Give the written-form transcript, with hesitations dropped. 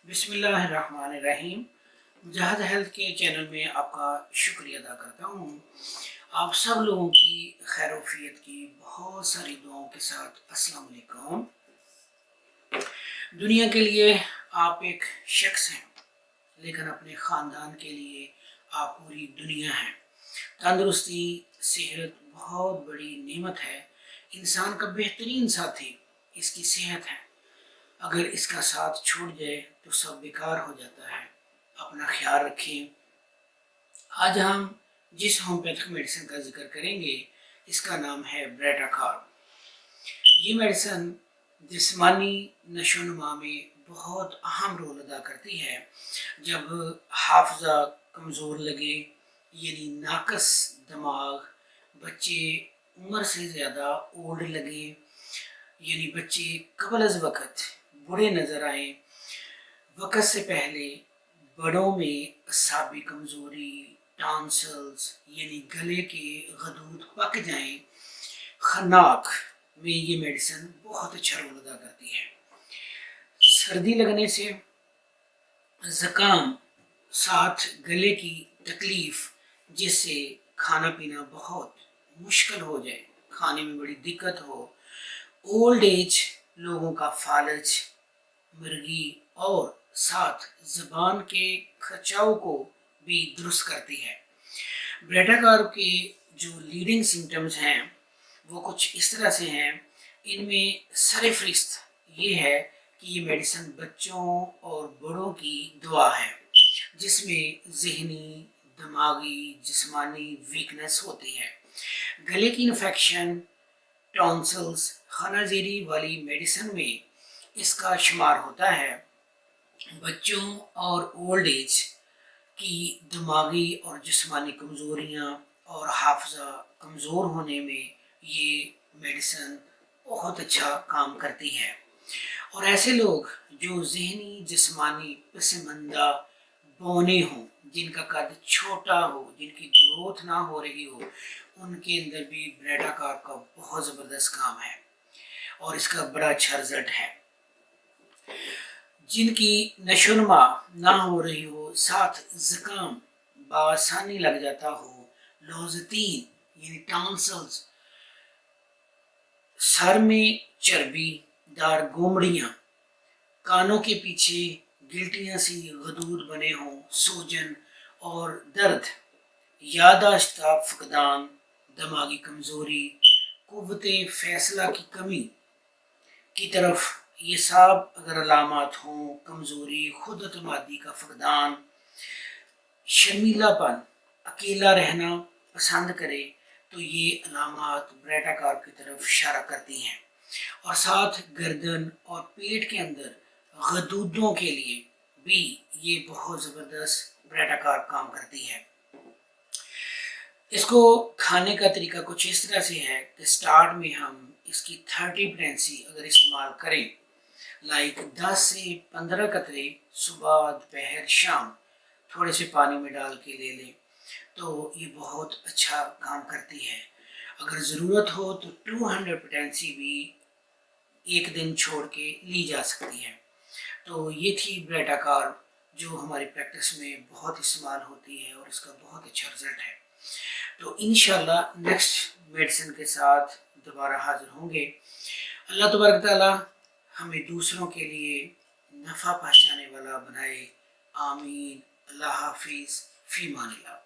बिस्मिल्लाहिर्रहमानिर्रहीम। मुजाहिद हेल्थ के चैनल में आपका शुक्रिया अदा करता हूँ। आप सब लोगों की खैरोफियत की बहुत सारी दुआओं के साथ अस्सलाम वालेकुम। दुनिया के लिए आप एक शख्स हैं, लेकिन अपने ख़ानदान के लिए आप पूरी दुनिया हैं। तंदुरुस्ती, सेहत बहुत बड़ी नेमत है। इंसान का बेहतरीन साथी इसकी सेहत है। अगर इसका साथ छूट जाए तो सब बेकार हो जाता है। अपना ख्याल रखें। आज हम जिस होम्योपैथिक मेडिसिन का जिक्र करेंगे इसका नाम है ब्रेटाकार। ये मेडिसिन जिस्मानी नशोनुमा में बहुत अहम रोल अदा करती है। जब हाफजा कमज़ोर लगे यानी नाकस दिमाग, बच्चे उम्र से ज़्यादा ओल्ड लगे यानी बच्चे कबल अज़ वक़्त बूढ़े नज़र आए, वक़्त से पहले बड़ों में असाबी कमज़ोरी, टॉन्सिल्स यानी गले के गदूद पक जाएं, खन्नाक में ये मेडिसिन बहुत अच्छा रोल अदा करती है। सर्दी लगने से, ज़ुकाम, साथ गले की तकलीफ़ जिससे खाना पीना बहुत मुश्किल हो जाए, खाने में बड़ी दिक्कत हो, ओल्ड एज लोगों का फालज, मिर्गी और साथ ज़बान के खर्चाव को भी दुरुस्त करती है। ब्रेटाकार के जो लीडिंग सिम्टम्स हैं वो कुछ इस तरह से हैं। इनमें सरफहरिस्त ये है कि ये मेडिसिन बच्चों और बड़ों की दुआ है, जिसमें ज़हनी, दिमागी, जिस्मानी वीकनेस होती है। गले की इन्फेक्शन, टॉन्सिल्स, खानाज़ेरी वाली मेडिसिन में इसका शुमार होता है। बच्चों और ओल्ड एज की दिमागी और जिस्मानी कमज़ोरियाँ और हाफजा कमज़ोर होने में ये मेडिसिन बहुत अच्छा काम करती है। और ऐसे लोग जो ज़हनी जिस्मानी पसमंदा बौने हों, जिनका कद छोटा हो, जिनकी ग्रोथ ना हो रही हो, उनके अंदर भी ब्रेटाकार का बहुत ज़बरदस्त काम है और इसका बड़ा अच्छा रिजल्ट है। जिनकी नशोनुमा ना हो रही हो, साथ ज़ुकाम बआसानी लग जाता हो, लौज़तीन यानी टॉन्सिल्स, सर में चर्बी दार गोमड़ियाँ, कानों के पीछे गिल्टियाँ सी गदूद बने हों, सूजन और दर्द, यादाश्त का फकदान, दिमागी कमज़ोरी, कुव्वते फैसला की कमी की तरफ ये सब अगर अलामात हों, कमज़ोरी, खुद एतमादी का फकदान, शर्मीलापन, अकेला रहना पसंद करे, तो ये अलामात ब्रेटाकार की तरफ इशारा करती हैं। और साथ गर्दन और पेट के अंदर गदूदों के लिए भी ये बहुत ज़बरदस्त ब्रेटाकार काम करती है। इसको खाने का तरीका कुछ इस तरह से है कि स्टार्ट में हम इसकी 30 पोटेंसी अगर इस्तेमाल करें, लाइक 10 से 15 कतरे सुबह, दोपहर, शाम थोड़े से पानी में डाल के ले लें तो ये बहुत अच्छा काम करती है। अगर ज़रूरत हो तो 200 पोटेंसी भी एक दिन छोड़ के ली जा सकती है। तो ये थी ब्रेटाकार जो हमारी प्रैक्टिस में बहुत इस्तेमाल होती है और इसका बहुत अच्छा रिजल्ट है। तो इंशाल्लाह नेक्स्ट मेडिसिन के साथ दोबारा हाजिर होंगे। अल्लाह तबारक ताला हमें दूसरों के लिए नफ़ा पहुँचाने वाला बनाए। आमीन। अल्लाह हाफिज़। फ़ी अमानिल्लाह।